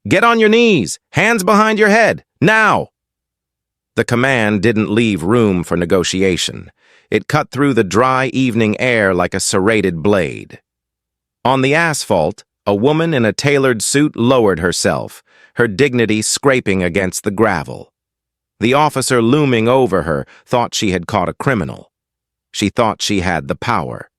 Get on your knees! Hands behind your head! Now! The command didn't leave room for negotiation. It cut through the dry evening air like a serrated blade. On the asphalt, a woman in a tailored suit lowered herself, her dignity scraping against the gravel. The officer looming over her thought she had caught a criminal. She thought she had the power.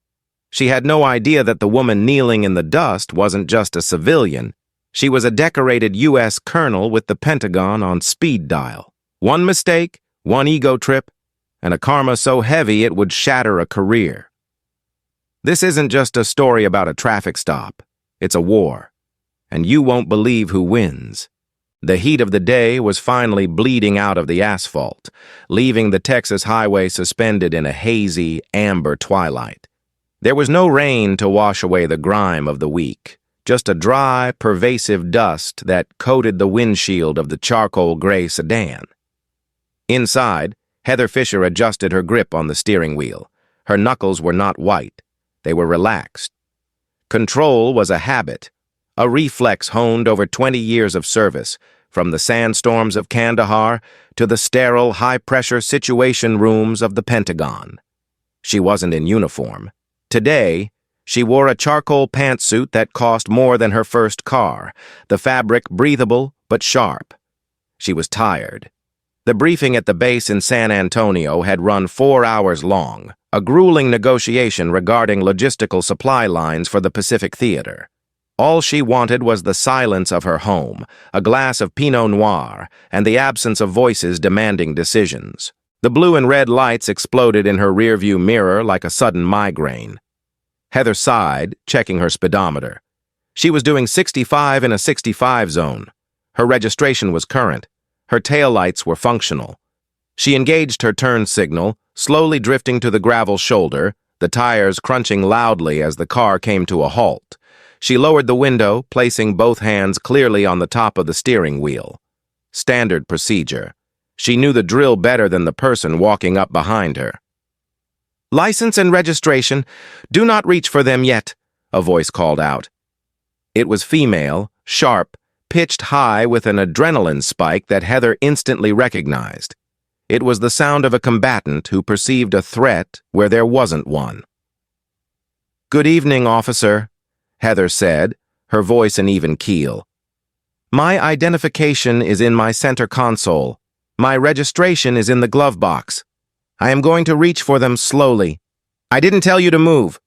She had no idea that the woman kneeling in the dust wasn't just a civilian. She was a decorated U.S. colonel with the Pentagon on speed dial. One mistake, one ego trip, and a karma so heavy it would shatter a career. This isn't just a story about a traffic stop. It's a war. And you won't believe who wins. The heat of the day was finally bleeding out of the asphalt, leaving the Texas highway suspended in a hazy, amber twilight. There was no rain to wash away the grime of the week, just a dry, pervasive dust that coated the windshield of the charcoal gray sedan. Inside, Heather Fisher adjusted her grip on the steering wheel. Her knuckles were not white. They were relaxed. Control was a habit, a reflex honed over 20 years of service, from the sandstorms of Kandahar to the sterile, high-pressure situation rooms of the Pentagon. She wasn't in uniform. Today, she wore a charcoal pantsuit that cost more than her first car, the fabric breathable but sharp. She was tired. The briefing at the base in San Antonio had run 4 hours long, a grueling negotiation regarding logistical supply lines for the Pacific Theater. All she wanted was the silence of her home, a glass of Pinot Noir, and the absence of voices demanding decisions. The blue and red lights exploded in her rearview mirror like a sudden migraine. Heather sighed, checking her speedometer. She was doing 65 in a 65 zone. Her registration was current. Her taillights were functional. She engaged her turn signal, slowly drifting to the gravel shoulder, the tires crunching loudly as the car came to a halt. She lowered the window, placing both hands clearly on the top of the steering wheel. Standard procedure. She knew the drill better than the person walking up behind her. "License and registration. Do not reach for them yet," a voice called out. It was female, sharp, pitched high with an adrenaline spike that Heather instantly recognized. It was the sound of a combatant who perceived a threat where there wasn't one. "Good evening, officer," Heather said, her voice an even keel. "My identification is in my center console. My registration is in the glove box. I am going to reach for them slowly. I didn't tell you to move."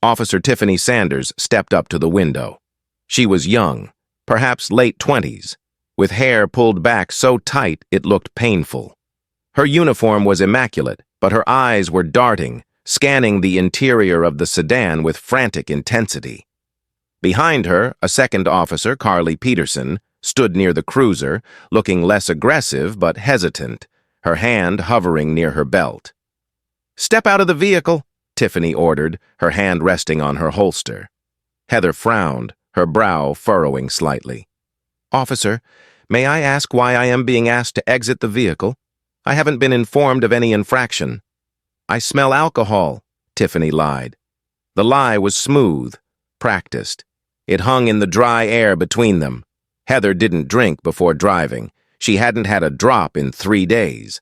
Officer Tiffany Sanders stepped up to the window. She was young, perhaps late 20s, with hair pulled back so tight it looked painful. Her uniform was immaculate, but her eyes were darting, scanning the interior of the sedan with frantic intensity. Behind her, a second officer, Carly Peterson, stood near the cruiser, looking less aggressive but hesitant, her hand hovering near her belt. "Step out of the vehicle," Tiffany ordered, her hand resting on her holster. Heather frowned, her brow furrowing slightly. "Officer, may I ask why I am being asked to exit the vehicle? I haven't been informed of any infraction." "I smell alcohol," Tiffany lied. The lie was smooth, practiced. It hung in the dry air between them. Heather didn't drink before driving. She hadn't had a drop in 3 days.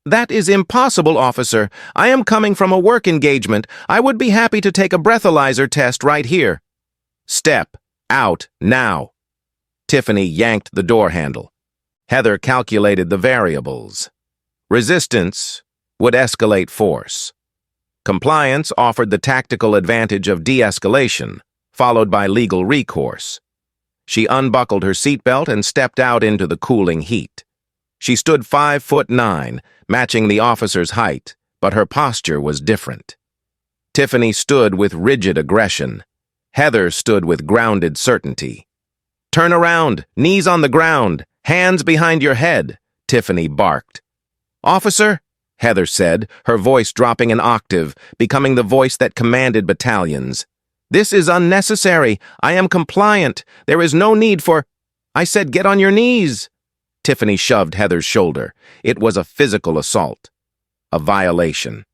"That is impossible, officer. I am coming from a work engagement. I would be happy to take a breathalyzer test right here." "Step out now." Tiffany yanked the door handle. Heather calculated the variables. Resistance would escalate force. Compliance offered the tactical advantage of de-escalation, followed by legal recourse. She unbuckled her seatbelt and stepped out into the cooling heat. She stood 5'9", matching the officer's height, but her posture was different. Tiffany stood with rigid aggression. Heather stood with grounded certainty. "Turn around, knees on the ground, hands behind your head," Tiffany barked. "Officer," Heather said, her voice dropping an octave, becoming the voice that commanded battalions. "This is unnecessary. I am compliant. There is no need for—" "I said get on your knees." Tiffany shoved Heather's shoulder. It was a physical assault. A violation.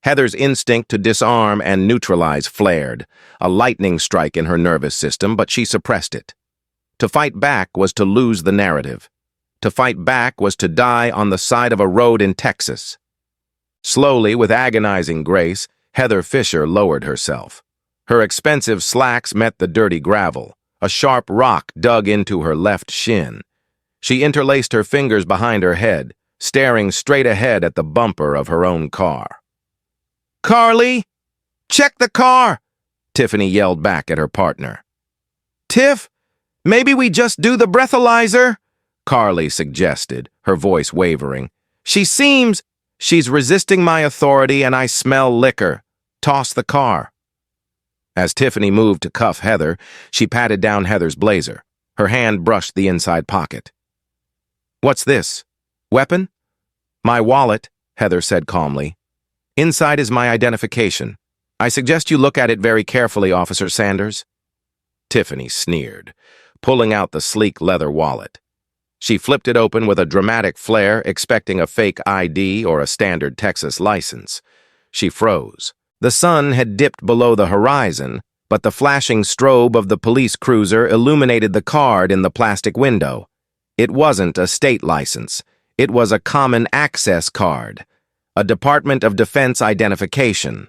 Heather's instinct to disarm and neutralize flared, a lightning strike in her nervous system, but she suppressed it. To fight back was to lose the narrative. To fight back was to die on the side of a road in Texas. Slowly, with agonizing grace, Heather Fisher lowered herself. Her expensive slacks met the dirty gravel. A sharp rock dug into her left shin. She interlaced her fingers behind her head, staring straight ahead at the bumper of her own car. "Carly! Check the car!" Tiffany yelled back at her partner. "Tiff, maybe we just do the breathalyzer," Carly suggested, her voice wavering. She's resisting my authority and I smell liquor. Toss the car." As Tiffany moved to cuff Heather, she patted down Heather's blazer. Her hand brushed the inside pocket. "What's this? Weapon?" "My wallet," Heather said calmly. "Inside is my identification. I suggest you look at it very carefully, Officer Sanders." Tiffany sneered, pulling out the sleek leather wallet. She flipped it open with a dramatic flair, expecting a fake ID or a standard Texas license. She froze. The sun had dipped below the horizon, but the flashing strobe of the police cruiser illuminated the card in the plastic window. It wasn't a state license. It was a common access card, a Department of Defense identification.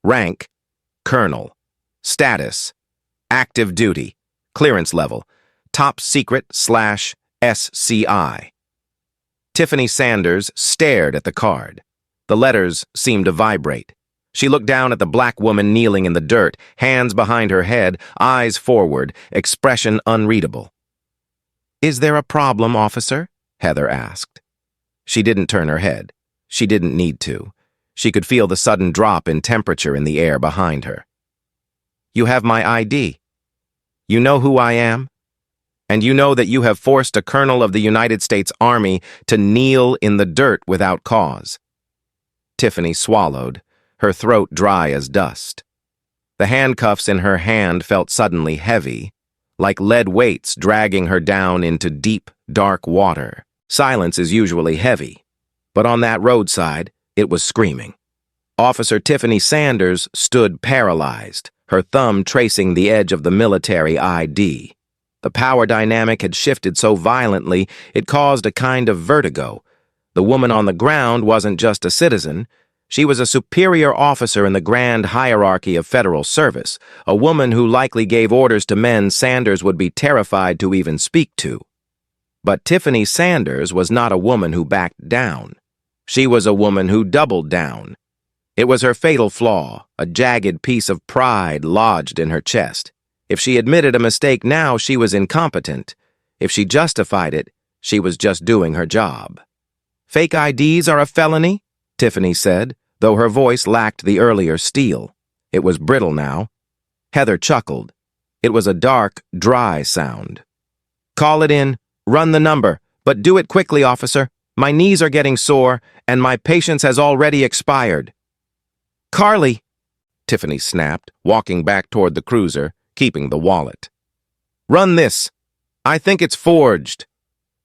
Rank, Colonel. Status, active duty. Clearance level, top secret/SCI. Tiffany Sanders stared at the card. The letters seemed to vibrate. She looked down at the black woman kneeling in the dirt, hands behind her head, eyes forward, expression unreadable. "Is there a problem, officer?" Heather asked. She didn't turn her head. She didn't need to. She could feel the sudden drop in temperature in the air behind her. "You have my ID. You know who I am? And you know that you have forced a colonel of the United States Army to kneel in the dirt without cause." Tiffany swallowed, her throat dry as dust. The handcuffs in her hand felt suddenly heavy, like lead weights dragging her down into deep, dark water. Silence is usually heavy, but on that roadside, it was screaming. Officer Tiffany Sanders stood paralyzed, her thumb tracing the edge of the military ID. The power dynamic had shifted so violently it caused a kind of vertigo. The woman on the ground wasn't just a citizen. She was a superior officer in the grand hierarchy of federal service, a woman who likely gave orders to men Sanders would be terrified to even speak to. But Tiffany Sanders was not a woman who backed down. She was a woman who doubled down. It was her fatal flaw, a jagged piece of pride lodged in her chest. If she admitted a mistake now, she was incompetent. If she justified it, she was just doing her job. "Fake IDs are a felony?" Tiffany said, though her voice lacked the earlier steel. It was brittle now. Heather chuckled. It was a dark, dry sound. "Call it in, run the number, but do it quickly, officer. My knees are getting sore, and my patience has already expired." "Carly," Tiffany snapped, walking back toward the cruiser, keeping the wallet. "Run this. I think it's forged."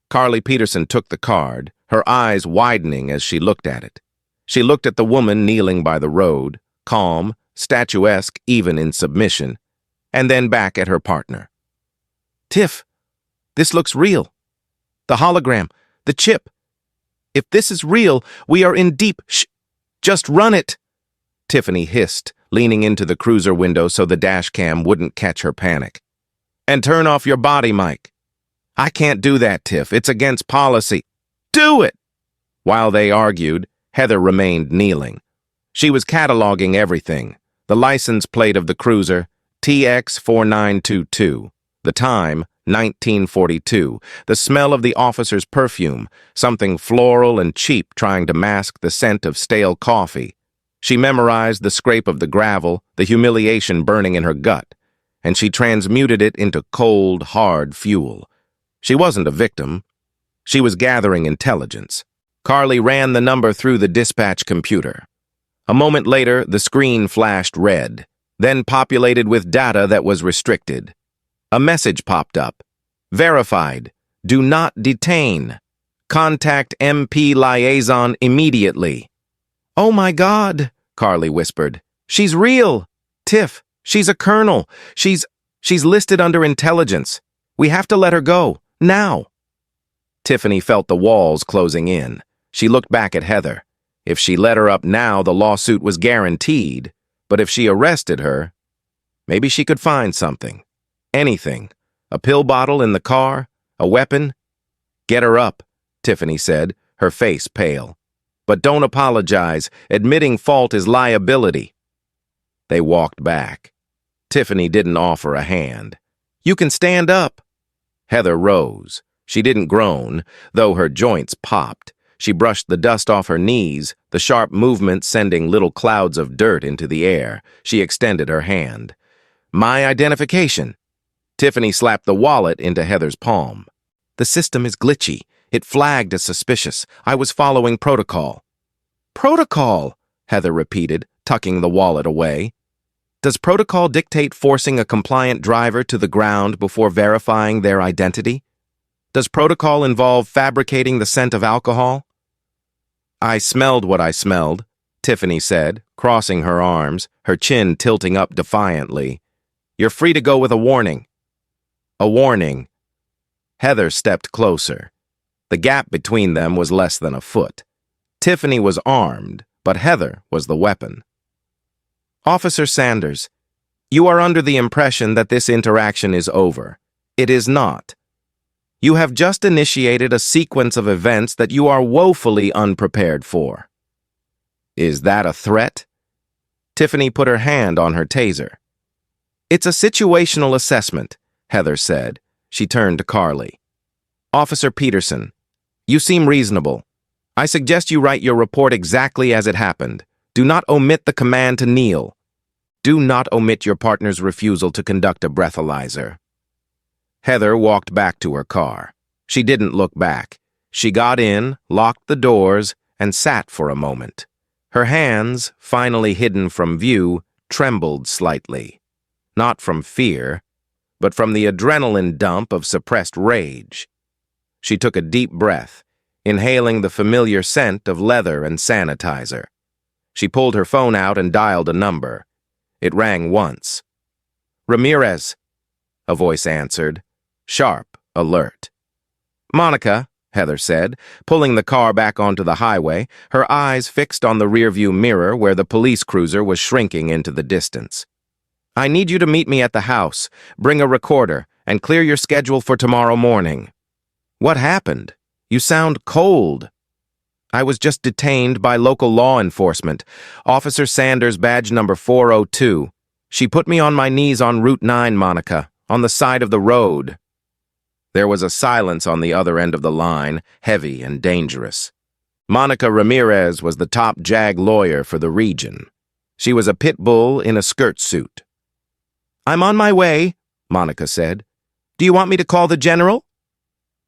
Carly Peterson took the card, her eyes widening as she looked at it. She looked at the woman kneeling by the road, calm, statuesque even in submission, and then back at her partner. "Tiff, this looks real. The hologram, the chip. If this is real, we are in deep just run it," Tiffany hissed, leaning into the cruiser window so the dash cam wouldn't catch her panic. "And turn off your body mic." "I can't do that, Tiff. It's against policy." "Do it!" While they argued, Heather remained kneeling. She was cataloging everything. The license plate of the cruiser, TX4922. The time, 1942. The smell of the officer's perfume, something floral and cheap trying to mask the scent of stale coffee. She memorized the scrape of the gravel, the humiliation burning in her gut, and she transmuted it into cold, hard fuel. She wasn't a victim. She was gathering intelligence. Carly ran the number through the dispatch computer. A moment later, the screen flashed red, then populated with data that was restricted. A message popped up. "Verified. Do not detain. Contact MP liaison immediately." "Oh my God," Carly whispered. "She's real. Tiff, she's a colonel. She's listed under intelligence. We have to let her go, now. Tiffany felt the walls closing in. She looked back at Heather. If she let her up now, the lawsuit was guaranteed. But if she arrested her, maybe she could find something. Anything. A pill bottle in the car? A weapon? Get her up, Tiffany said, her face pale. But don't apologize. Admitting fault is liability. They walked back. Tiffany didn't offer a hand. You can stand up. Heather rose. She didn't groan, though her joints popped. She brushed the dust off her knees, the sharp movement sending little clouds of dirt into the air. She extended her hand. My identification. Tiffany slapped the wallet into Heather's palm. The system is glitchy. It flagged as suspicious. I was following protocol. Protocol, Heather repeated, tucking the wallet away. Does protocol dictate forcing a compliant driver to the ground before verifying their identity? Does protocol involve fabricating the scent of alcohol? I smelled what I smelled, Tiffany said, crossing her arms, her chin tilting up defiantly. You're free to go with a warning. A warning. Heather stepped closer. The gap between them was less than a foot. Tiffany was armed, but Heather was the weapon. Officer Sanders, you are under the impression that this interaction is over. It is not. You have just initiated a sequence of events that you are woefully unprepared for. Is that a threat? Tiffany put her hand on her taser. It's a situational assessment, Heather said. She turned to Carly. Officer Peterson, you seem reasonable. I suggest you write your report exactly as it happened. Do not omit the command to kneel. Do not omit your partner's refusal to conduct a breathalyzer. Heather walked back to her car. She didn't look back. She got in, locked the doors, and sat for a moment. Her hands, finally hidden from view, trembled slightly. Not from fear, but from the adrenaline dump of suppressed rage. She took a deep breath, inhaling the familiar scent of leather and sanitizer. She pulled her phone out and dialed a number. It rang once. Ramirez, a voice answered, sharp, alert. Monica, Heather said, pulling the car back onto the highway, her eyes fixed on the rearview mirror where the police cruiser was shrinking into the distance. I need you to meet me at the house, bring a recorder, and clear your schedule for tomorrow morning. What happened? You sound cold. I was just detained by local law enforcement. Officer Sanders, badge number 402. She put me on my knees on Route 9, Monica, on the side of the road. There was a silence on the other end of the line, heavy and dangerous. Monica Ramirez was the top JAG lawyer for the region. She was a pit bull in a skirt suit. I'm on my way, Monica said. Do you want me to call the general?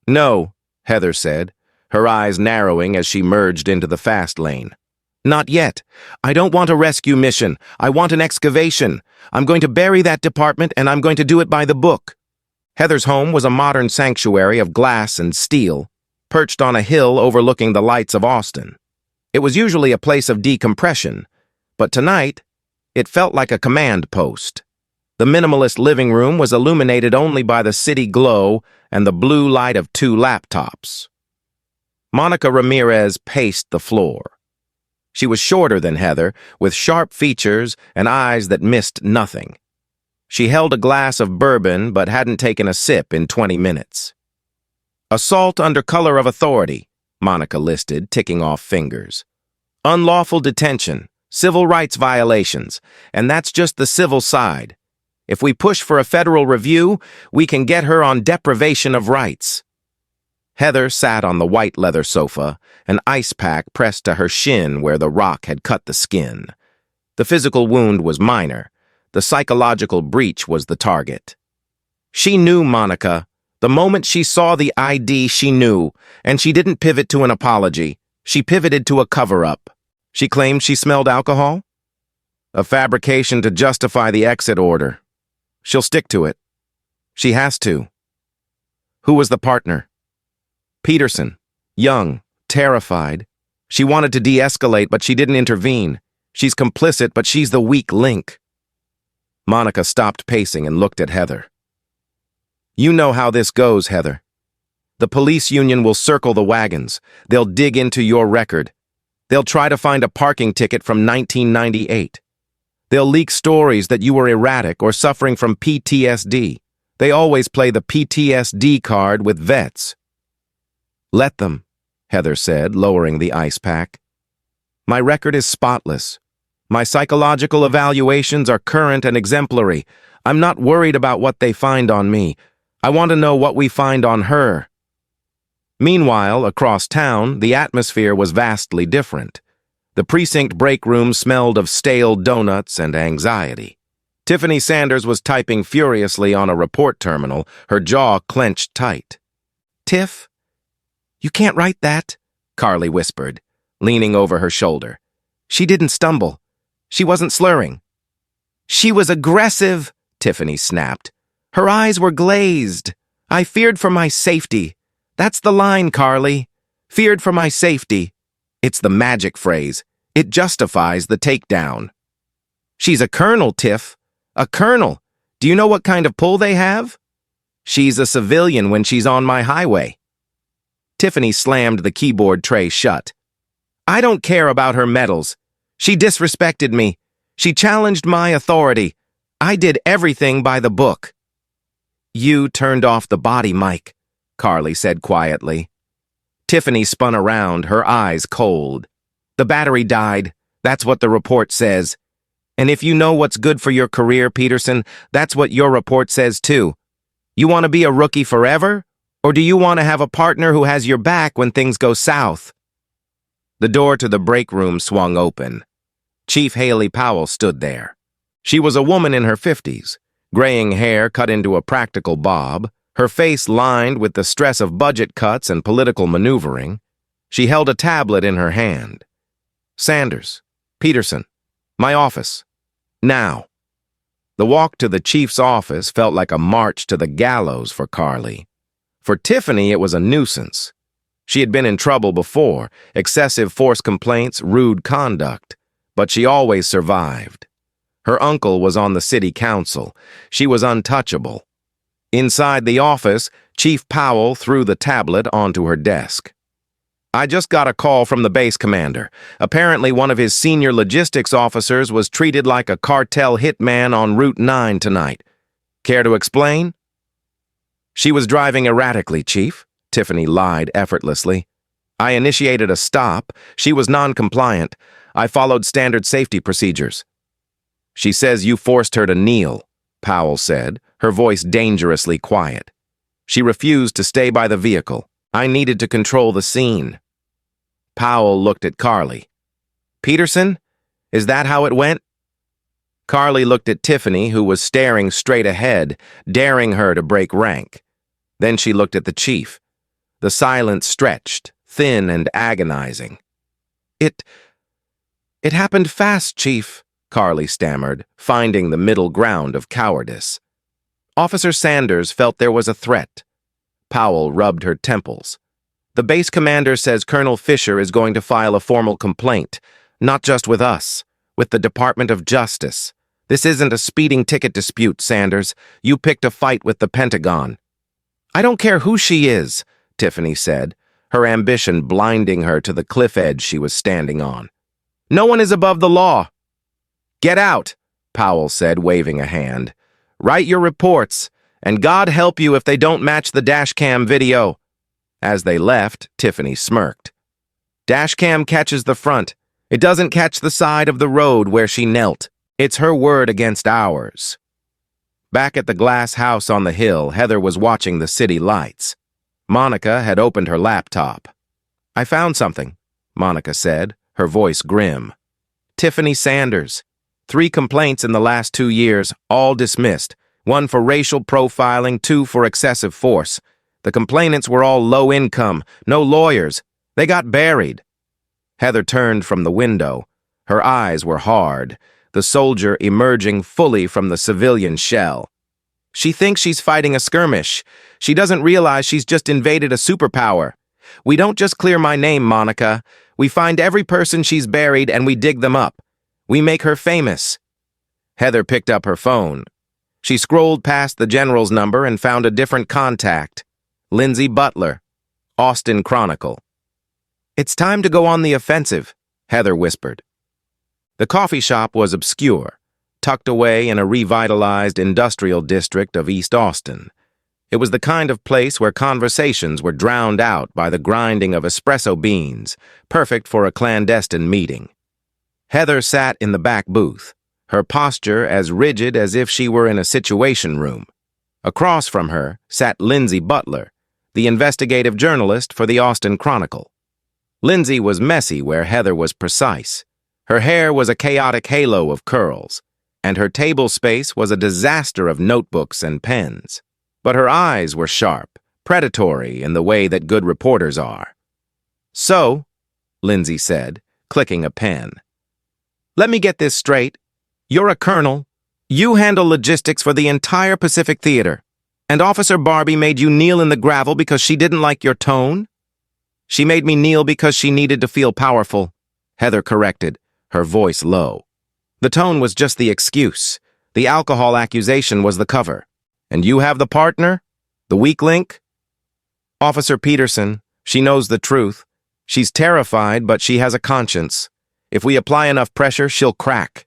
No, Heather said, her eyes narrowing as she merged into the fast lane. Not yet. I don't want a rescue mission. I want an excavation. I'm going to bury that department, and I'm going to do it by the book. Heather's home was a modern sanctuary of glass and steel, perched on a hill overlooking the lights of Austin. It was usually a place of decompression, but tonight, it felt like a command post. The minimalist living room was illuminated only by the city glow and the blue light of 2 laptops. Monica Ramirez paced the floor. She was shorter than Heather, with sharp features and eyes that missed nothing. She held a glass of bourbon but hadn't taken a sip in 20 minutes. Assault under color of authority, Monica listed, ticking off fingers. Unlawful detention, civil rights violations, and that's just the civil side. If we push for a federal review, we can get her on deprivation of rights. Heather sat on the white leather sofa, an ice pack pressed to her shin where the rock had cut the skin. The physical wound was minor. The psychological breach was the target. She knew Monica. The moment she saw the ID, she knew, and she didn't pivot to an apology. She pivoted to a cover-up. She claimed she smelled alcohol? A fabrication to justify the exit order. She'll stick to it. She has to. Who was the partner? Peterson. Young, terrified. She wanted to de-escalate, but she didn't intervene. She's complicit, but she's the weak link. Monica stopped pacing and looked at Heather. You know how this goes, Heather. The police union will circle the wagons. They'll dig into your record. They'll try to find a parking ticket from 1998. They'll leak stories that you were erratic or suffering from PTSD. They always play the PTSD card with vets. Let them, Heather said, lowering the ice pack. My record is spotless. My psychological evaluations are current and exemplary. I'm not worried about what they find on me. I want to know what we find on her. Meanwhile, across town, the atmosphere was vastly different. The precinct break room smelled of stale donuts and anxiety. Tiffany Sanders was typing furiously on a report terminal, her jaw clenched tight. "Tiff, you can't write that," Carly whispered, leaning over her shoulder. "She didn't stumble. She wasn't slurring." "She was aggressive," Tiffany snapped. "Her eyes were glazed. I feared for my safety. That's the line, Carly. Feared for my safety. It's the magic phrase. It justifies the takedown." "She's a colonel, Tiff. A colonel. Do you know what kind of pull they have?" "She's a civilian when she's on my highway." Tiffany slammed the keyboard tray shut. "I don't care about her medals. She disrespected me. She challenged my authority. I did everything by the book." "You turned off the body mic," Carly said quietly. Tiffany spun around, her eyes cold. "The battery died. That's what the report says. And if you know what's good for your career, Peterson, that's what your report says too. You want to be a rookie forever? Or do you want to have a partner who has your back when things go south?" The door to the break room swung open. Chief Haley Powell stood there. She was a woman in her 50s, graying hair cut into a practical bob, her face lined with the stress of budget cuts and political maneuvering. She held a tablet in her hand. "Sanders, Peterson, my office. Now." The walk to the chief's office felt like a march to the gallows for Carly. For Tiffany, it was a nuisance. She had been in trouble before, excessive force complaints, rude conduct, but she always survived. Her uncle was on the city council. She was untouchable. Inside the office, Chief Powell threw the tablet onto her desk. "I just got a call from the base commander. Apparently one of his senior logistics officers was treated like a cartel hitman on Route 9 tonight. Care to explain?" "She was driving erratically, Chief," Tiffany lied effortlessly. "I initiated a stop. She was non-compliant. I followed standard safety procedures." "She says you forced her to kneel," Powell said, her voice dangerously quiet. "She refused to stay by the vehicle. I needed to control the scene." Powell looked at Carly. "Peterson, is that how it went?" Carly looked at Tiffany, who was staring straight ahead, daring her to break rank. Then she looked at the chief. The silence stretched, thin and agonizing. It happened fast, Chief," Carly stammered, finding the middle ground of cowardice. Officer Sanders felt there was a threat. Powell rubbed her temples. "The base commander says Colonel Fisher is going to file a formal complaint, not just with us, with the Department of Justice. This isn't a speeding ticket dispute, Sanders. You picked a fight with the Pentagon." "I don't care who she is," Tiffany said, her ambition blinding her to the cliff edge she was standing on. "No one is above the law." "Get out," Powell said, waving a hand. "Write your reports, and God help you if they don't match the dashcam video." As they left, Tiffany smirked. "Dashcam catches the front. It doesn't catch the side of the road where she knelt. It's her word against ours." Back at the glass house on the hill, Heather was watching the city lights. Monica had opened her laptop. "I found something," Monica said, her voice grim. "Tiffany Sanders. 3 complaints in the last 2 years, all dismissed. 1 for racial profiling, 2 for excessive force. The complainants were all low income, no lawyers. They got buried." Heather turned from the window. Her eyes were hard, the soldier emerging fully from the civilian shell. "She thinks she's fighting a skirmish. She doesn't realize she's just invaded a superpower. We don't just clear my name, Monica. We find every person she's buried and we dig them up. We make her famous." Heather picked up her phone. She scrolled past the general's number and found a different contact. Lindsay Butler, Austin Chronicle. "It's time to go on the offensive," Heather whispered. The coffee shop was obscure, tucked away in a revitalized industrial district of East Austin. It was the kind of place where conversations were drowned out by the grinding of espresso beans, perfect for a clandestine meeting. Heather sat in the back booth, her posture as rigid as if she were in a situation room. Across from her sat Lindsay Butler, the investigative journalist for the Austin Chronicle. Lindsay was messy where Heather was precise. Her hair was a chaotic halo of curls, and her table space was a disaster of notebooks and pens. But her eyes were sharp, predatory in the way that good reporters are. "So," Lindsay said, clicking a pen, "let me get this straight. You're a colonel. You handle logistics for the entire Pacific Theater, and Officer Barbie made you kneel in the gravel because she didn't like your tone?" "She made me kneel because she needed to feel powerful," Heather corrected, her voice low. "The tone was just the excuse. The alcohol accusation was the cover. And you have the partner? The weak link?" "Officer Peterson. She knows the truth. She's terrified, but she has a conscience. If we apply enough pressure, she'll crack."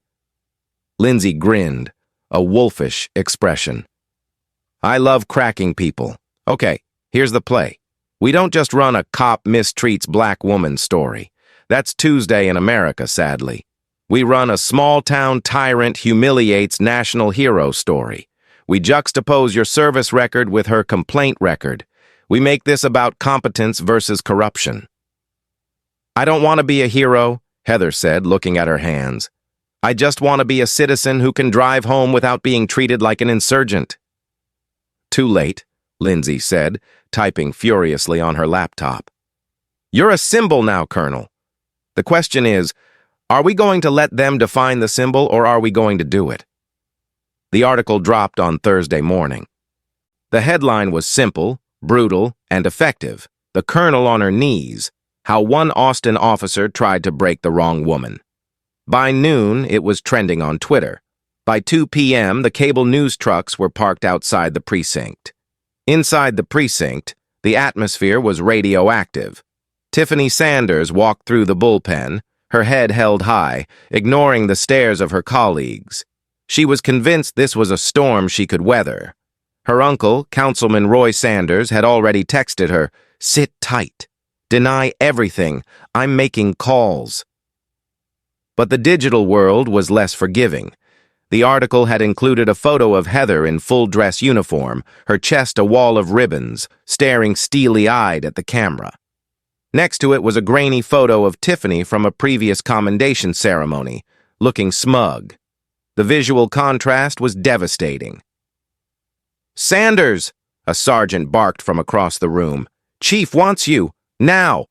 Lindsay grinned, a wolfish expression. "I love cracking people. Okay, here's the play. We don't just run a cop mistreats black woman story. That's Tuesday in America, sadly. We run a small-town tyrant humiliates national hero story. We juxtapose your service record with her complaint record. We make this about competence versus corruption." "I don't want to be a hero," Heather said, looking at her hands. "I just want to be a citizen who can drive home without being treated like an insurgent." "Too late," Lindsay said, typing furiously on her laptop. "You're a symbol now, Colonel. The question is, are we going to let them define the symbol or are we going to do it?" The article dropped on Thursday morning. The headline was simple, brutal, and effective. "The Colonel on her knees. How one Austin officer tried to break the wrong woman." By noon, it was trending on Twitter. By 2 p.m., the cable news trucks were parked outside the precinct. Inside the precinct, the atmosphere was radioactive. Tiffany Sanders walked through the bullpen, her head held high, ignoring the stares of her colleagues. She was convinced this was a storm she could weather. Her uncle, Councilman Roy Sanders, had already texted her, "Sit tight. Deny everything. I'm making calls." But the digital world was less forgiving. The article had included a photo of Heather in full-dress uniform, her chest a wall of ribbons, staring steely-eyed at the camera. Next to it was a grainy photo of Tiffany from a previous commendation ceremony, looking smug. The visual contrast was devastating. "Sanders!" a sergeant barked from across the room. "Chief wants you, now!"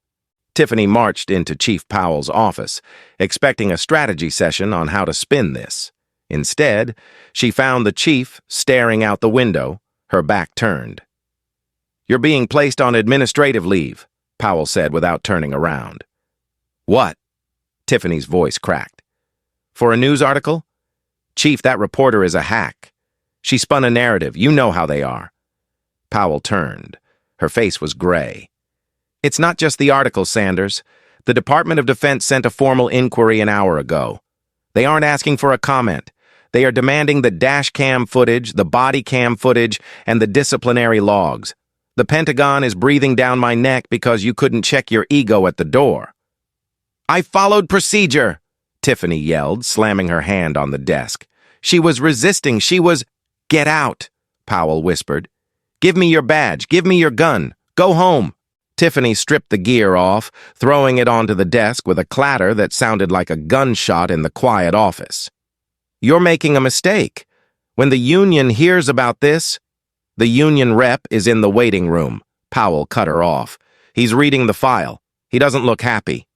Tiffany marched into Chief Powell's office, expecting a strategy session on how to spin this. Instead, she found the chief staring out the window, her back turned. "You're being placed on administrative leave," Powell said without turning around. "What?" Tiffany's voice cracked. "For a news article? Chief, that reporter is a hack. She spun a narrative. You know how they are." Powell turned. Her face was gray. "It's not just the article, Sanders. The Department of Defense sent a formal inquiry an hour ago. They aren't asking for a comment. They are demanding the dash cam footage, the body cam footage, and the disciplinary logs. The Pentagon is breathing down my neck because you couldn't check your ego at the door." "I followed procedure," Tiffany yelled, slamming her hand on the desk. "She was resisting. She was—" "Get out," Powell whispered. "Give me your badge. Give me your gun. Go home." Tiffany stripped the gear off, throwing it onto the desk with a clatter that sounded like a gunshot in the quiet office. "You're making a mistake. When the union hears about this—" "The union rep is in the waiting room," Powell cut her off. "He's reading the file. He doesn't look happy."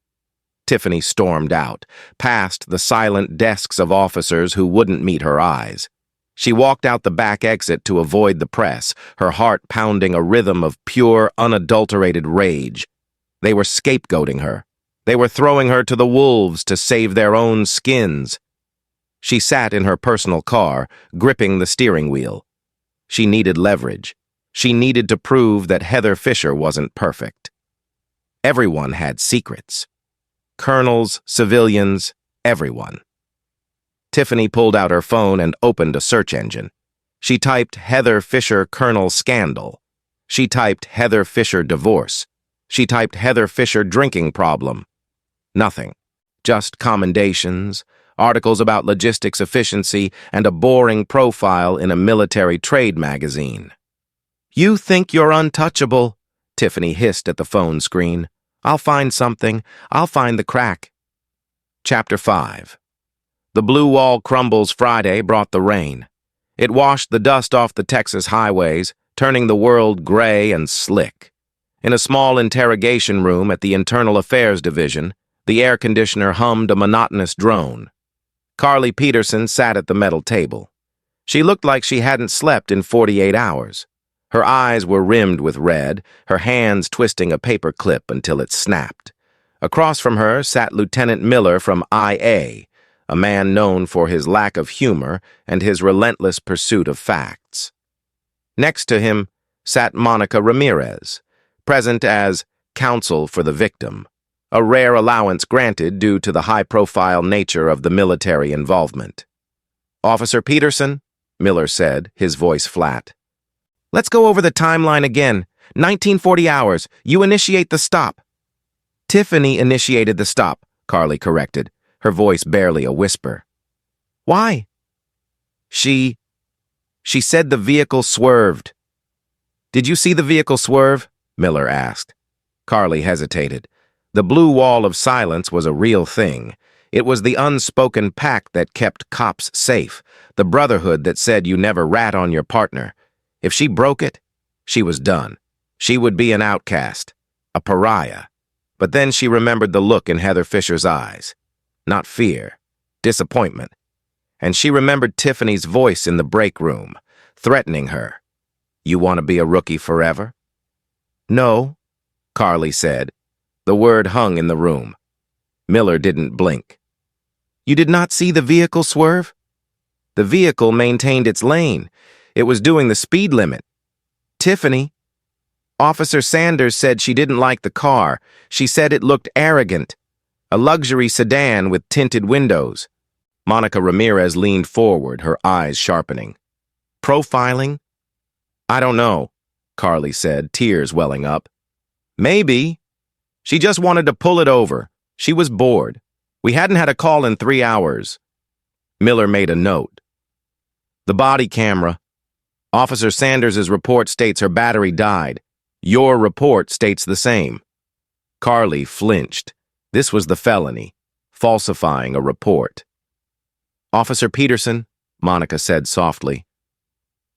Tiffany stormed out, past the silent desks of officers who wouldn't meet her eyes. She walked out the back exit to avoid the press, her heart pounding a rhythm of pure, unadulterated rage. They were scapegoating her. They were throwing her to the wolves to save their own skins. She sat in her personal car, gripping the steering wheel. She needed leverage. She needed to prove that Heather Fisher wasn't perfect. Everyone had secrets. Colonels, civilians, everyone. Tiffany pulled out her phone and opened a search engine. She typed Heather Fisher Colonel Scandal. She typed Heather Fisher Divorce. She typed Heather Fisher Drinking Problem. Nothing. Just commendations, articles about logistics efficiency, and a boring profile in a military trade magazine. "You think you're untouchable," Tiffany hissed at the phone screen. "I'll find something. I'll find the crack." Chapter 5. The blue wall crumbles Friday brought the rain. It washed the dust off the Texas highways, turning the world gray and slick. In a small interrogation room at the Internal Affairs Division, the air conditioner hummed a monotonous drone. Carly Peterson sat at the metal table. She looked like she hadn't slept in 48 hours. Her eyes were rimmed with red, her hands twisting a paper clip until it snapped. Across from her sat Lieutenant Miller from IA, a man known for his lack of humor and his relentless pursuit of facts. Next to him sat Monica Ramirez, present as counsel for the victim, a rare allowance granted due to the high-profile nature of the military involvement. "Officer Peterson," Miller said, his voice flat. "Let's go over the timeline again. 1940 hours. You initiate the stop." "Tiffany initiated the stop," Carly corrected, her voice barely a whisper. "Why?" She said the vehicle swerved." "Did you see the vehicle swerve?" Miller asked. Carly hesitated. The blue wall of silence was a real thing. It was the unspoken pact that kept cops safe, the brotherhood that said you never rat on your partner. If she broke it, she was done. She would be an outcast, a pariah. But then she remembered the look in Heather Fisher's eyes. Not fear, disappointment. And she remembered Tiffany's voice in the break room, threatening her. "You want to be a rookie forever?" "No," Carly said. The word hung in the room. Miller didn't blink. "You did not see the vehicle swerve?" "The vehicle maintained its lane. It was doing the speed limit." "Tiffany, Officer Sanders said she didn't like the car. She said it looked arrogant. A luxury sedan with tinted windows." Monica Ramirez leaned forward, her eyes sharpening. "Profiling?" "I don't know," Carly said, tears welling up. "Maybe. She just wanted to pull it over. She was bored. We hadn't had a call in 3 hours." Miller made a note. "The body camera. Officer Sanders' report states her battery died. Your report states the same." Carly flinched. This was the felony, falsifying a report. "Officer Peterson," Monica said softly,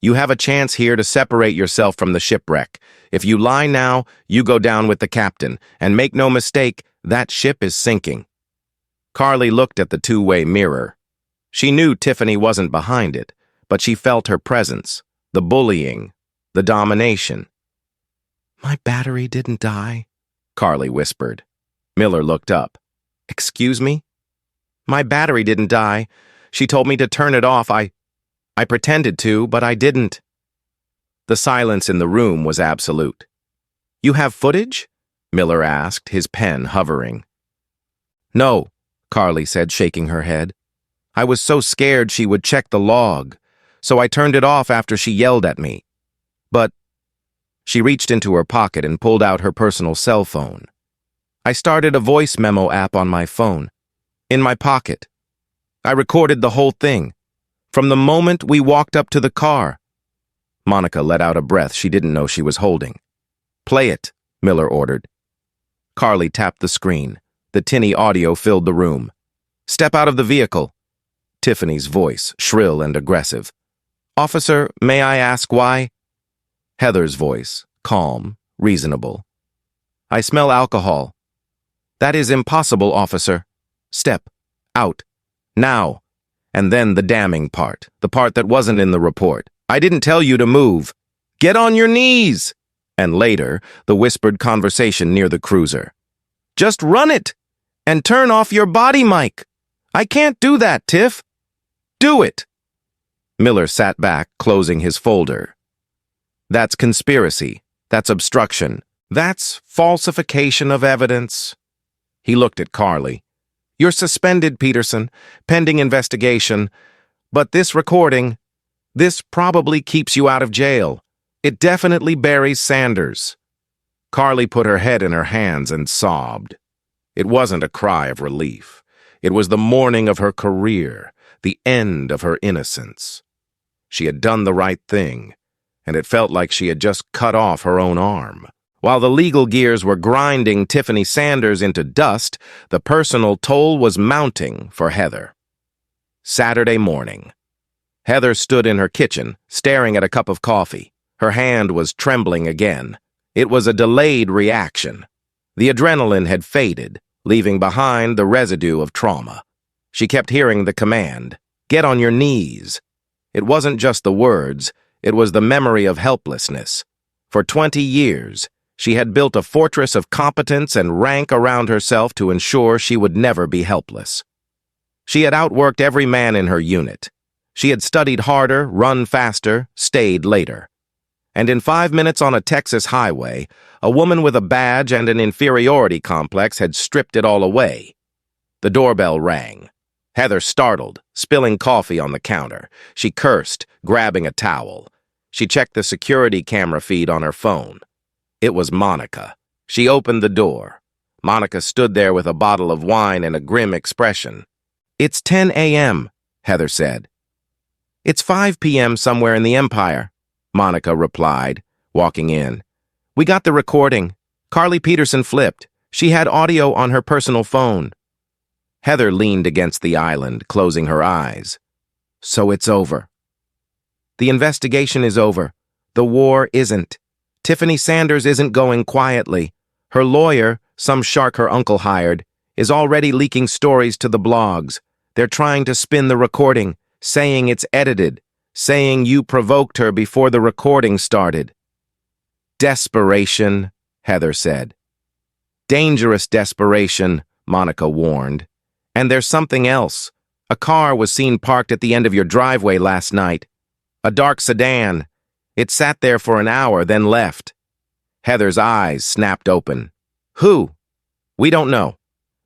"you have a chance here to separate yourself from the shipwreck. If you lie now, you go down with the captain, and make no mistake, that ship is sinking." Carly looked at the two-way mirror. She knew Tiffany wasn't behind it, but she felt her presence, the bullying, the domination. "My battery didn't die," Carly whispered. Miller looked up. "Excuse me?" "My battery didn't die. She told me to turn it off. I pretended to, but I didn't." The silence in the room was absolute. "You have footage?" Miller asked, his pen hovering. "No," Carly said, shaking her head. "I was so scared she would check the log, so I turned it off after she yelled at me. But..." She reached into her pocket and pulled out her personal cell phone. "I started a voice memo app on my phone. In my pocket. I recorded the whole thing. From the moment we walked up to the car." Monica let out a breath she didn't know she was holding. "Play it," Miller ordered. Carly tapped the screen. The tinny audio filled the room. "Step out of the vehicle." Tiffany's voice, shrill and aggressive. "Officer, may I ask why?" Heather's voice, calm, reasonable. "I smell alcohol." "That is impossible, officer." "Step out. Now." And then the damning part, the part that wasn't in the report. "I didn't tell you to move. Get on your knees." And later, the whispered conversation near the cruiser. "Just run it. And turn off your body mic." "I can't do that, Tiff." Do it! Miller sat back, closing his folder. That's conspiracy. That's obstruction. That's falsification of evidence. He looked at Carly. You're suspended, Peterson, pending investigation. But this recording, this probably keeps you out of jail. It definitely buries Sanders. Carly put her head in her hands and sobbed. It wasn't a cry of relief. It was the morning of her career, the end of her innocence. She had done the right thing, and it felt like she had just cut off her own arm. While the legal gears were grinding Tiffany Sanders into dust, the personal toll was mounting for Heather. Saturday morning. Heather stood in her kitchen, staring at a cup of coffee. Her hand was trembling again. It was a delayed reaction. The adrenaline had faded, leaving behind the residue of trauma. She kept hearing the command, "Get on your knees." It wasn't just the words, it was the memory of helplessness. For 20 years, she had built a fortress of competence and rank around herself to ensure she would never be helpless. She had outworked every man in her unit. She had studied harder, run faster, stayed later. And in 5 minutes on a Texas highway, a woman with a badge and an inferiority complex had stripped it all away. The doorbell rang. Heather startled, spilling coffee on the counter. She cursed, grabbing a towel. She checked the security camera feed on her phone. It was Monica. She opened the door. Monica stood there with a bottle of wine and a grim expression. "It's 10 a.m., Heather said. "It's 5 p.m. somewhere in the Empire," Monica replied, walking in. "We got the recording. Carly Peterson flipped. She had audio on her personal phone." Heather leaned against the island, closing her eyes. "So it's over." "The investigation is over. The war isn't. Tiffany Sanders isn't going quietly. Her lawyer, some shark her uncle hired, is already leaking stories to the blogs. They're trying to spin the recording, saying it's edited, saying you provoked her before the recording started." "Desperation," Heather said. "Dangerous desperation," Monica warned. "And there's something else. A car was seen parked at the end of your driveway last night. A dark sedan. It sat there for an hour, then left." Heather's eyes snapped open. "Who?" "We don't know.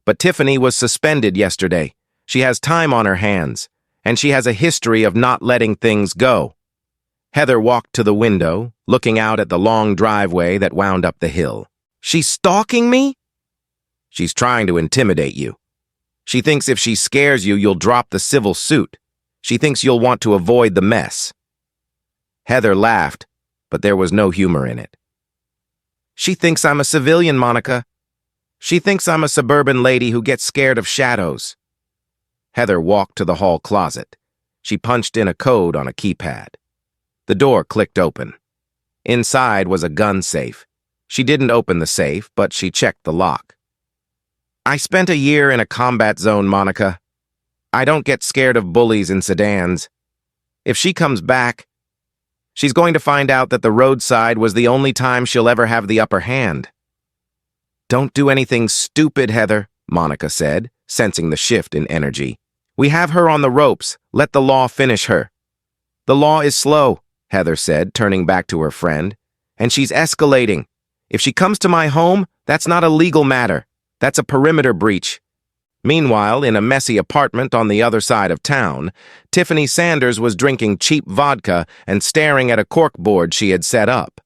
But Tiffany was suspended yesterday. She has time on her hands, and she has a history of not letting things go." Heather walked to the window, looking out at the long driveway that wound up the hill. "She's stalking me?" "She's trying to intimidate you. She thinks if she scares you, you'll drop the civil suit. She thinks you'll want to avoid the mess." Heather laughed, but there was no humor in it. "She thinks I'm a civilian, Monica. She thinks I'm a suburban lady who gets scared of shadows." Heather walked to the hall closet. She punched in a code on a keypad. The door clicked open. Inside was a gun safe. She didn't open the safe, but she checked the lock. "I spent a year in a combat zone, Monica. I don't get scared of bullies in sedans. If she comes back, she's going to find out that the roadside was the only time she'll ever have the upper hand." "Don't do anything stupid, Heather," Monica said, sensing the shift in energy. "We have her on the ropes. Let the law finish her." "The law is slow," Heather said, turning back to her friend. "And she's escalating. If she comes to my home, that's not a legal matter. That's a perimeter breach." Meanwhile, in a messy apartment on the other side of town, Tiffany Sanders was drinking cheap vodka and staring at a corkboard she had set up.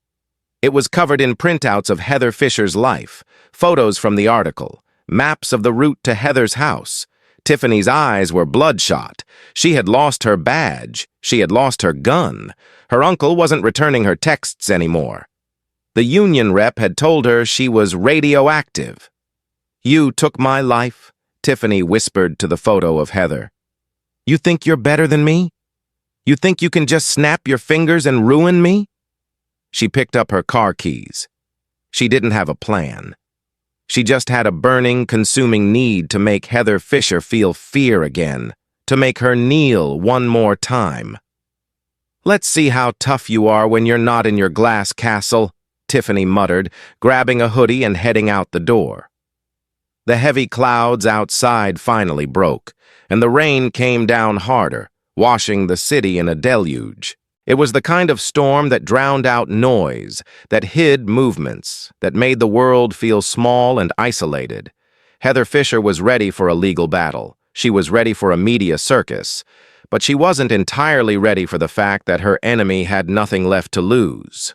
It was covered in printouts of Heather Fisher's life, photos from the article, maps of the route to Heather's house. Tiffany's eyes were bloodshot. She had lost her badge. She had lost her gun. Her uncle wasn't returning her texts anymore. The union rep had told her she was radioactive. "You took my life," Tiffany whispered to the photo of Heather. "You think you're better than me? You think you can just snap your fingers and ruin me?" She picked up her car keys. She didn't have a plan. She just had a burning, consuming need to make Heather Fisher feel fear again, to make her kneel one more time. "Let's see how tough you are when you're not in your glass castle," Tiffany muttered, grabbing a hoodie and heading out the door. The heavy clouds outside finally broke, and the rain came down harder, washing the city in a deluge. It was the kind of storm that drowned out noise, that hid movements, that made the world feel small and isolated. Heather Fisher was ready for a legal battle. She was ready for a media circus. But she wasn't entirely ready for the fact that her enemy had nothing left to lose.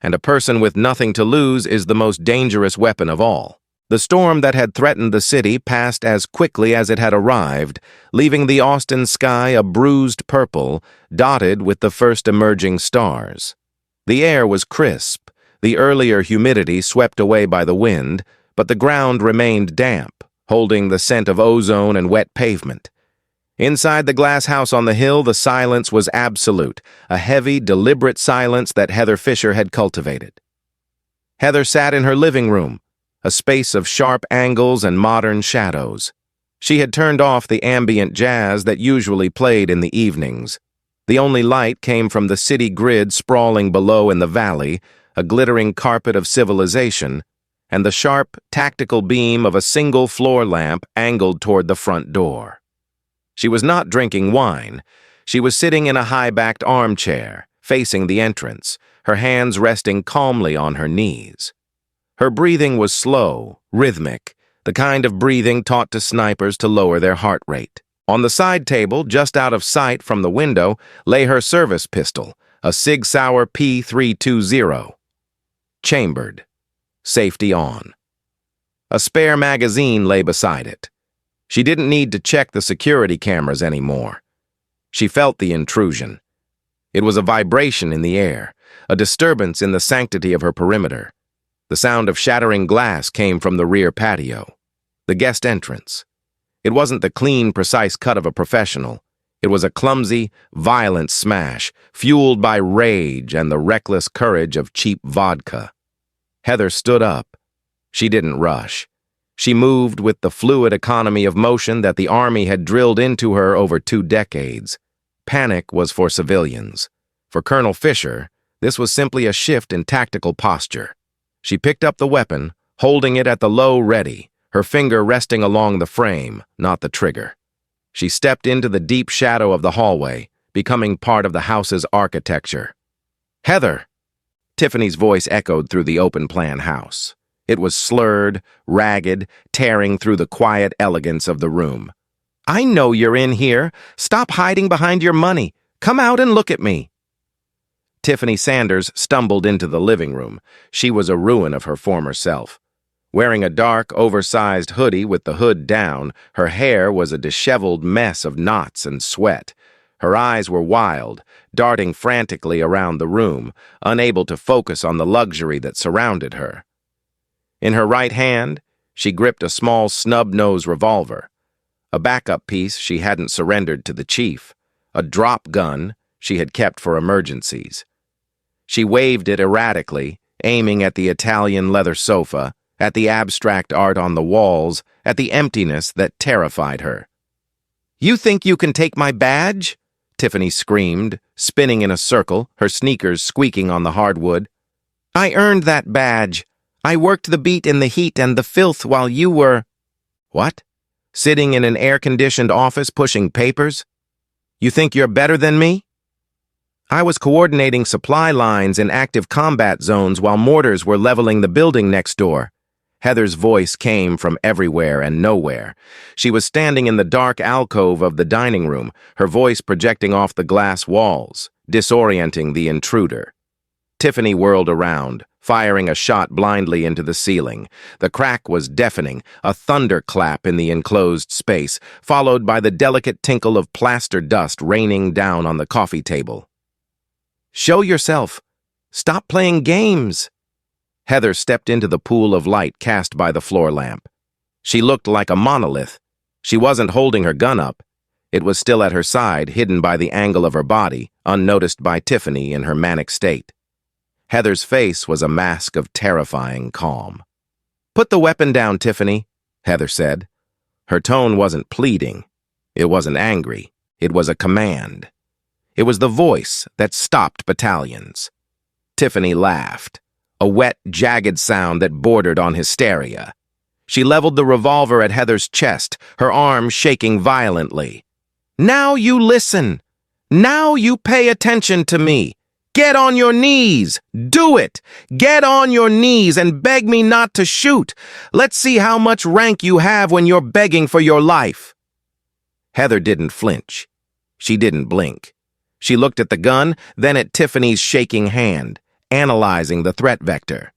And a person with nothing to lose is the most dangerous weapon of all. The storm that had threatened the city passed as quickly as it had arrived, leaving the Austin sky a bruised purple, dotted with the first emerging stars. The air was crisp, the earlier humidity swept away by the wind, but the ground remained damp, holding the scent of ozone and wet pavement. Inside the glass house on the hill, the silence was absolute, a heavy, deliberate silence that Heather Fisher had cultivated. Heather sat in her living room, a space of sharp angles and modern shadows. She had turned off the ambient jazz that usually played in the evenings. The only light came from the city grid sprawling below in the valley, a glittering carpet of civilization, and the sharp, tactical beam of a single floor lamp angled toward the front door. She was not drinking wine. She was sitting in a high-backed armchair, facing the entrance, her hands resting calmly on her knees. Her breathing was slow, rhythmic, the kind of breathing taught to snipers to lower their heart rate. On the side table, just out of sight from the window, lay her service pistol, a Sig Sauer P320. Chambered. Safety on. A spare magazine lay beside it. She didn't need to check the security cameras anymore. She felt the intrusion. It was a vibration in the air, a disturbance in the sanctity of her perimeter. The sound of shattering glass came from the rear patio, the guest entrance. It wasn't the clean, precise cut of a professional. It was a clumsy, violent smash, fueled by rage and the reckless courage of cheap vodka. Heather stood up. She didn't rush. She moved with the fluid economy of motion that the Army had drilled into her over 2 decades. Panic was for civilians. For Colonel Fisher, this was simply a shift in tactical posture. She picked up the weapon, holding it at the low ready, her finger resting along the frame, not the trigger. She stepped into the deep shadow of the hallway, becoming part of the house's architecture. "Heather!" Tiffany's voice echoed through the open-plan house. It was slurred, ragged, tearing through the quiet elegance of the room. "I know you're in here. Stop hiding behind your money. Come out and look at me." Tiffany Sanders stumbled into the living room. She was a ruin of her former self. Wearing a dark, oversized hoodie with the hood down, her hair was a disheveled mess of knots and sweat. Her eyes were wild, darting frantically around the room, unable to focus on the luxury that surrounded her. In her right hand, she gripped a small snub-nose revolver, a backup piece she hadn't surrendered to the chief, a drop gun she had kept for emergencies. She waved it erratically, aiming at the Italian leather sofa, at the abstract art on the walls, at the emptiness that terrified her. "You think you can take my badge?" Tiffany screamed, spinning in a circle, her sneakers squeaking on the hardwood. "I earned that badge. I worked the beat in the heat and the filth while you were—" "What? Sitting in an air-conditioned office pushing papers? You think you're better than me?" "I was coordinating supply lines in active combat zones while mortars were leveling the building next door." Heather's voice came from everywhere and nowhere. She was standing in the dark alcove of the dining room, her voice projecting off the glass walls, disorienting the intruder. Tiffany whirled around, firing a shot blindly into the ceiling. The crack was deafening, a thunderclap in the enclosed space, followed by the delicate tinkle of plaster dust raining down on the coffee table. "Show yourself! Stop playing games!" Heather stepped into the pool of light cast by the floor lamp. She looked like a monolith. She wasn't holding her gun up. It was still at her side, hidden by the angle of her body, unnoticed by Tiffany in her manic state. Heather's face was a mask of terrifying calm. "Put the weapon down, Tiffany," Heather said. Her tone wasn't pleading. It wasn't angry. It was a command. It was the voice that stopped battalions. Tiffany laughed, a wet, jagged sound that bordered on hysteria. She leveled the revolver at Heather's chest, her arm shaking violently. "Now you listen!" Now you pay attention to me. Get on your knees. Do it. Get on your knees and beg me not to shoot. Let's see how much rank you have when you're begging for your life." Heather didn't flinch. She didn't blink. She looked at the gun, then at Tiffany's shaking hand, analyzing the threat vector.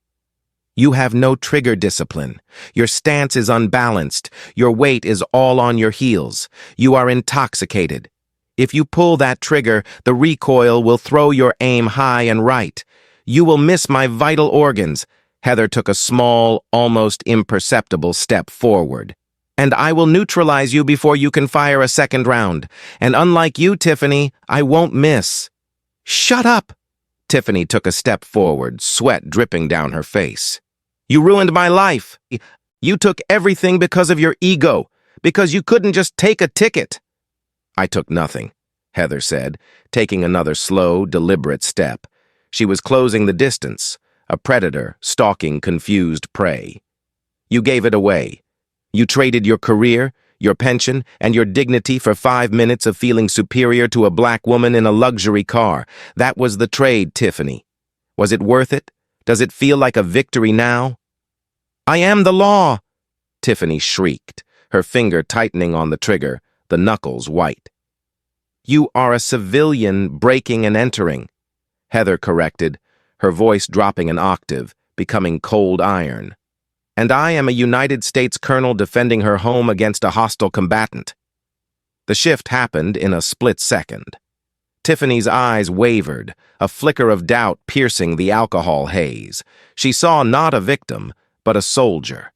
"You have no trigger discipline. Your stance is unbalanced. Your weight is all on your heels. You are intoxicated. If you pull that trigger, the recoil will throw your aim high and right. You will miss my vital organs." Heather took a small, almost imperceptible step forward. "And I will neutralize you before you can fire a second round. And unlike you, Tiffany, I won't miss." "Shut up!" Tiffany took a step forward, sweat dripping down her face. "You ruined my life. You took everything because of your ego, because you couldn't just take a ticket." "I took nothing," Heather said, taking another slow, deliberate step. She was closing the distance, a predator stalking confused prey. "You gave it away. You traded your career, your pension, and your dignity for 5 minutes of feeling superior to a black woman in a luxury car. That was the trade, Tiffany. Was it worth it? Does it feel like a victory now?" "I am the law!" Tiffany shrieked, her finger tightening on the trigger, the knuckles white. "You are a civilian breaking and entering," Heather corrected, her voice dropping an octave, becoming cold iron. "And I am a United States colonel defending her home against a hostile combatant." The shift happened in a split second. Tiffany's eyes wavered, a flicker of doubt piercing the alcohol haze. She saw not a victim, but a soldier.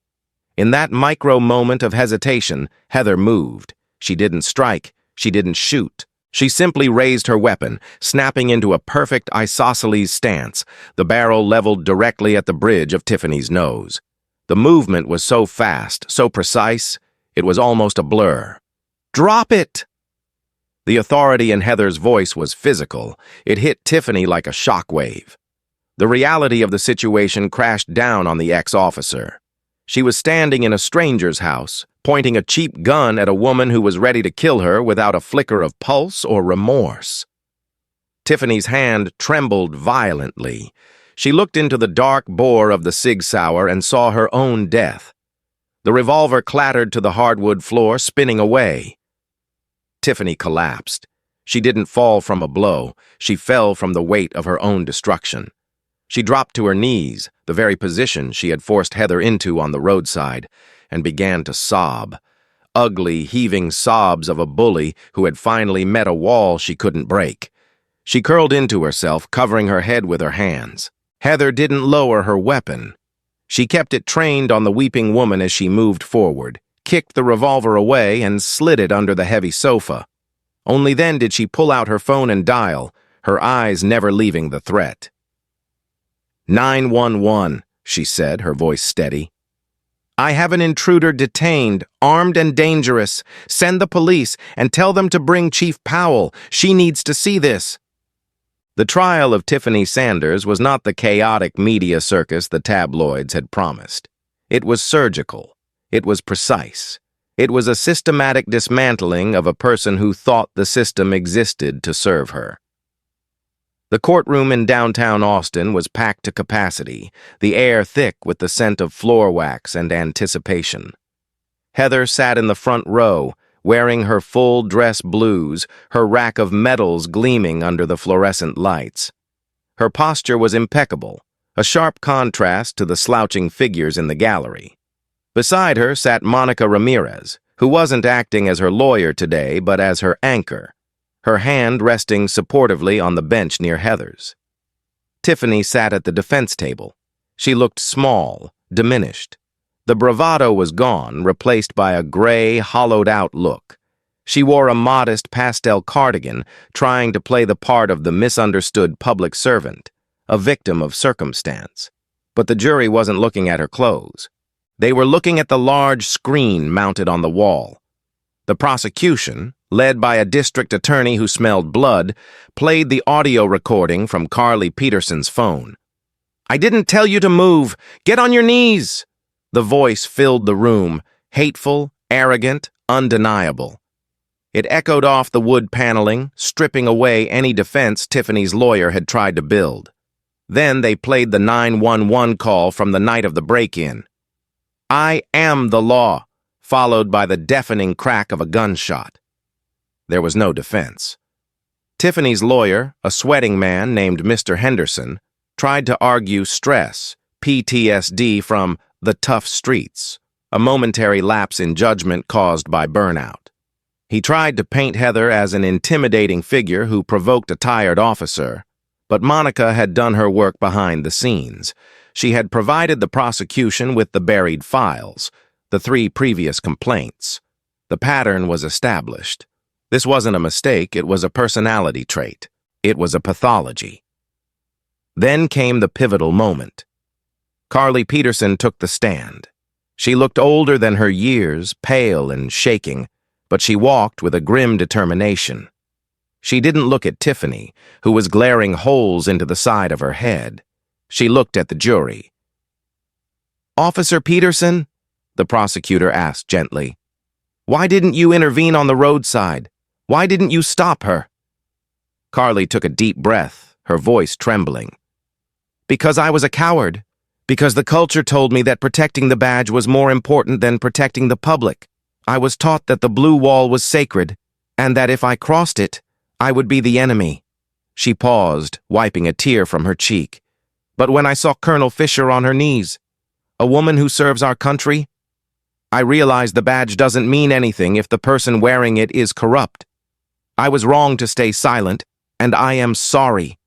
In that micro moment of hesitation, Heather moved. She didn't strike. She didn't shoot. She simply raised her weapon, snapping into a perfect isosceles stance, the barrel leveled directly at the bridge of Tiffany's nose. The movement was so fast, so precise, it was almost a blur. "Drop it!" The authority in Heather's voice was physical. It hit Tiffany like a shockwave. The reality of the situation crashed down on the ex-officer. She was standing in a stranger's house, pointing a cheap gun at a woman who was ready to kill her without a flicker of pulse or remorse. Tiffany's hand trembled violently. She looked into the dark bore of the Sig Sauer and saw her own death. The revolver clattered to the hardwood floor, spinning away. Tiffany collapsed. She didn't fall from a blow. She fell from the weight of her own destruction. She dropped to her knees, the very position she had forced Heather into on the roadside, and began to sob. Ugly, heaving sobs of a bully who had finally met a wall she couldn't break. She curled into herself, covering her head with her hands. Heather didn't lower her weapon. She kept it trained on the weeping woman as she moved forward, kicked the revolver away, and slid it under the heavy sofa. Only then did she pull out her phone and dial, her eyes never leaving the threat. 911, she said, her voice steady. "I have an intruder detained, armed and dangerous. Send the police and tell them to bring Chief Powell. She needs to see this." The trial of Tiffany Sanders was not the chaotic media circus the tabloids had promised. It was surgical. It was precise. It was a systematic dismantling of a person who thought the system existed to serve her. The courtroom in downtown Austin was packed to capacity, the air thick with the scent of floor wax and anticipation. Heather sat in the front row, wearing her full dress blues, her rack of medals gleaming under the fluorescent lights. Her posture was impeccable, a sharp contrast to the slouching figures in the gallery. Beside her sat Monica Ramirez, who wasn't acting as her lawyer today, but as her anchor, her hand resting supportively on the bench near Heather's. Tiffany sat at the defense table. She looked small, diminished. The bravado was gone, replaced by a gray, hollowed-out look. She wore a modest pastel cardigan, trying to play the part of the misunderstood public servant, a victim of circumstance. But the jury wasn't looking at her clothes. They were looking at the large screen mounted on the wall. The prosecution, led by a district attorney who smelled blood, played the audio recording from Carly Peterson's phone. "I didn't tell you to move. Get on your knees." The voice filled the room, hateful, arrogant, undeniable. It echoed off the wood paneling, stripping away any defense Tiffany's lawyer had tried to build. Then they played the 911 call from the night of the break-in. "I am the law," followed by the deafening crack of a gunshot. There was no defense. Tiffany's lawyer, a sweating man named Mr. Henderson, tried to argue stress, PTSD from the tough streets, a momentary lapse in judgment caused by burnout. He tried to paint Heather as an intimidating figure who provoked a tired officer, but Monica had done her work behind the scenes. She had provided the prosecution with the buried files, the 3 previous complaints. The pattern was established. This wasn't a mistake, it was a personality trait. It was a pathology. Then came the pivotal moment. Carly Peterson took the stand. She looked older than her years, pale and shaking, but she walked with a grim determination. She didn't look at Tiffany, who was glaring holes into the side of her head. She looked at the jury. "Officer Peterson," the prosecutor asked gently, "why didn't you intervene on the roadside? Why didn't you stop her?" Carly took a deep breath, her voice trembling. "Because I was a coward. Because the culture told me that protecting the badge was more important than protecting the public. I was taught that the blue wall was sacred, and that if I crossed it, I would be the enemy." She paused, wiping a tear from her cheek. "But when I saw Colonel Fisher on her knees, a woman who serves our country, I realized the badge doesn't mean anything if the person wearing it is corrupt. I was wrong to stay silent, and I am sorry."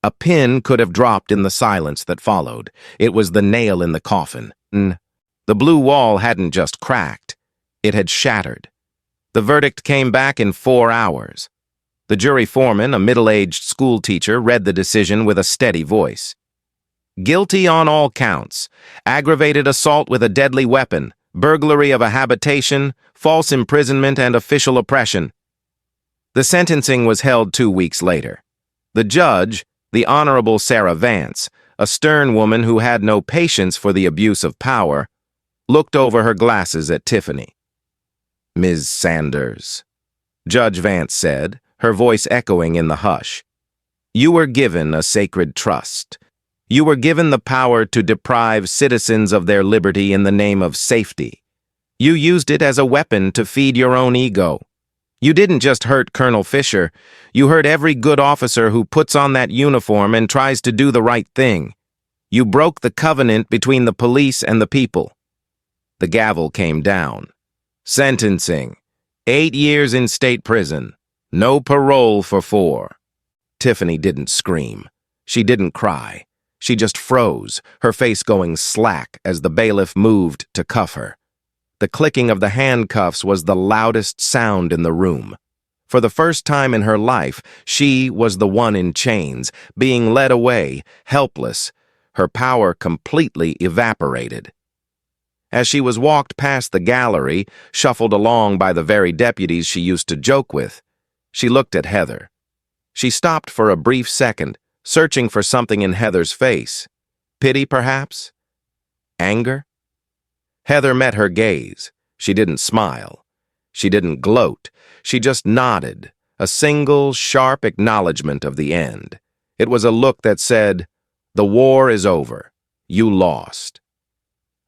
A pin could have dropped in the silence that followed. It was the nail in the coffin. The blue wall hadn't just cracked. It had shattered. The verdict came back in 4 hours. The jury foreman, a middle-aged schoolteacher, read the decision with a steady voice. "Guilty on all counts: aggravated assault with a deadly weapon, burglary of a habitation, false imprisonment, and official oppression." The sentencing was held 2 weeks later. The judge, the Honorable Sarah Vance, a stern woman who had no patience for the abuse of power, looked over her glasses at Tiffany. "Ms. Sanders," Judge Vance said, her voice echoing in the hush, "you were given a sacred trust. You were given the power to deprive citizens of their liberty in the name of safety. You used it as a weapon to feed your own ego. You didn't just hurt Colonel Fisher, you hurt every good officer who puts on that uniform and tries to do the right thing. You broke the covenant between the police and the people." The gavel came down. Sentencing: 8 years in state prison. No parole for 4. Tiffany didn't scream. She didn't cry. She just froze, her face going slack as the bailiff moved to cuff her. The clicking of the handcuffs was the loudest sound in the room. For the first time in her life, she was the one in chains, being led away, helpless, her power completely evaporated. As she was walked past the gallery, shuffled along by the very deputies she used to joke with, she looked at Heather. She stopped for a brief second, searching for something in Heather's face. Pity, perhaps? Anger? Heather met her gaze. She didn't smile. She didn't gloat. She just nodded, a single, sharp acknowledgement of the end. It was a look that said, "The war is over. You lost."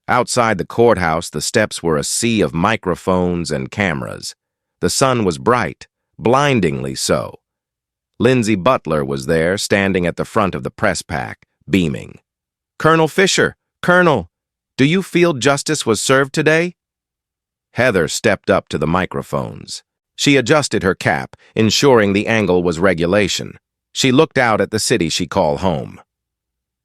Outside the courthouse, the steps were a sea of microphones and cameras. The sun was bright, blindingly so. Lindsay Butler was there, standing at the front of the press pack, beaming. "Colonel Fisher, Colonel, do you feel justice was served today?" Heather stepped up to the microphones. She adjusted her cap, ensuring the angle was regulation. She looked out at the city she called home.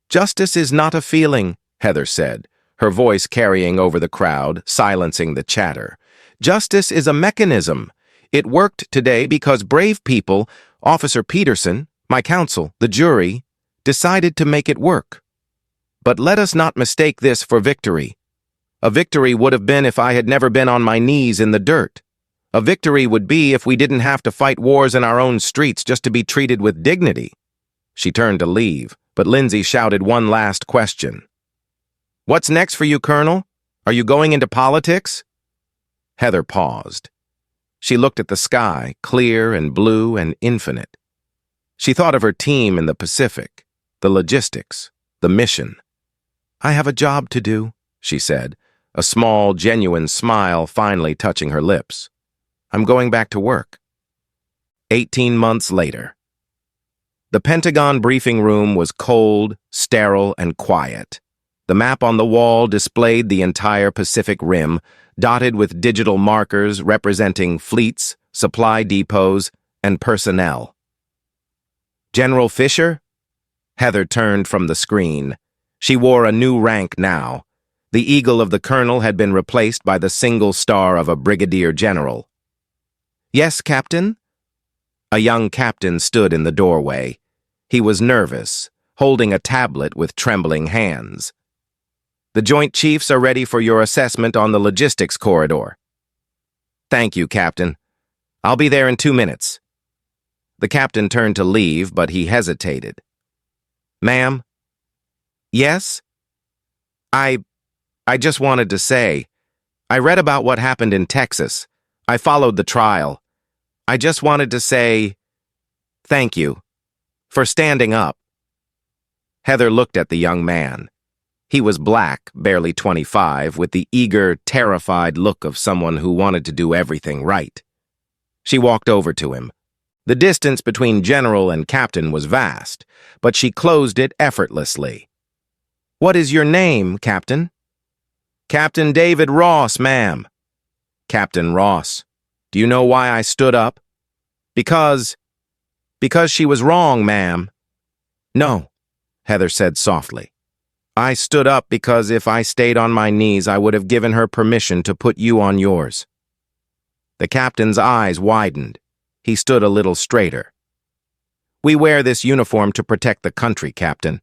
"Justice is not a feeling," Heather said, her voice carrying over the crowd, silencing the chatter. "Justice is a mechanism. It worked today because brave people, Officer Peterson, my counsel, the jury, decided to make it work. But let us not mistake this for victory. A victory would have been if I had never been on my knees in the dirt. A victory would be if we didn't have to fight wars in our own streets just to be treated with dignity." She turned to leave, but Lindsay shouted one last question. "What's next for you, Colonel? Are you going into politics?" Heather paused. She looked at the sky, clear and blue and infinite. She thought of her team in the Pacific, the logistics, the mission. "I have a job to do," she said, a small, genuine smile finally touching her lips. "I'm going back to work." 18 months later. The Pentagon briefing room was cold, sterile, and quiet. The map on the wall displayed the entire Pacific Rim, dotted with digital markers representing fleets, supply depots, and personnel. "General Fisher?" Heather turned from the screen. She wore a new rank now. The eagle of the colonel had been replaced by the single star of a brigadier general. "Yes, Captain?" A young captain stood in the doorway. He was nervous, holding a tablet with trembling hands. "The Joint Chiefs are ready for your assessment on the logistics corridor." "Thank you, Captain. I'll be there in 2 minutes." The captain turned to leave, but he hesitated. "Ma'am?" "Yes?" I just wanted to say, I read about what happened in Texas. I followed the trial. I just wanted to say, thank you for standing up." Heather looked at the young man. He was black, barely 25, with the eager, terrified look of someone who wanted to do everything right. She walked over to him. The distance between general and captain was vast, but she closed it effortlessly. "What is your name, Captain?" "Captain David Ross, ma'am." "Captain Ross, do you know why I stood up?" Because she was wrong, ma'am." "No," Heather said softly. "I stood up because if I stayed on my knees, I would have given her permission to put you on yours." The captain's eyes widened. He stood a little straighter. "We wear this uniform to protect the country, Captain.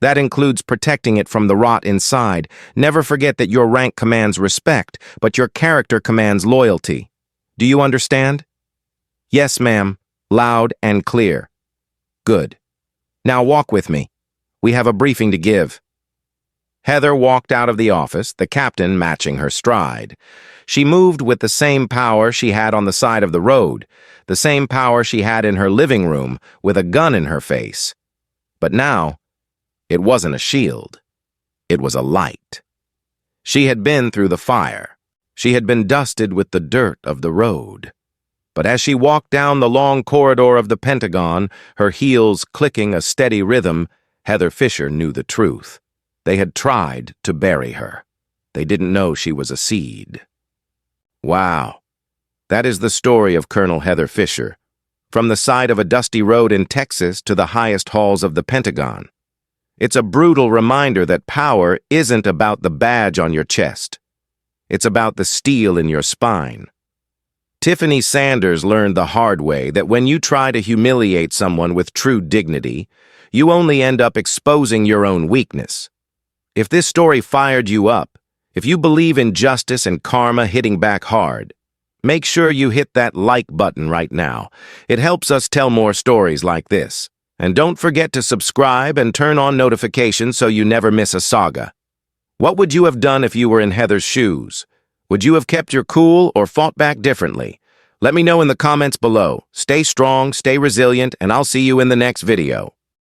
That includes protecting it from the rot inside. Never forget that your rank commands respect, but your character commands loyalty. Do you understand?" "Yes, ma'am," loud and clear. "Good. Now walk with me. We have a briefing to give." Heather walked out of the office, the captain matching her stride. She moved with the same power she had on the side of the road, the same power she had in her living room with a gun in her face. But now, it wasn't a shield. It was a light. She had been through the fire. She had been dusted with the dirt of the road. But as she walked down the long corridor of the Pentagon, her heels clicking a steady rhythm, Heather Fisher knew the truth. They had tried to bury her. They didn't know she was a seed. Wow. That is the story of Colonel Heather Fisher. From the side of a dusty road in Texas to the highest halls of the Pentagon. It's a brutal reminder that power isn't about the badge on your chest. It's about the steel in your spine. Tiffany Sanders learned the hard way that when you try to humiliate someone with true dignity, you only end up exposing your own weakness. If this story fired you up, if you believe in justice and karma hitting back hard, make sure you hit that like button right now. It helps us tell more stories like this. And don't forget to subscribe and turn on notifications so you never miss a saga. What would you have done if you were in Heather's shoes? Would you have kept your cool or fought back differently? Let me know in the comments below. Stay strong, stay resilient, and I'll see you in the next video.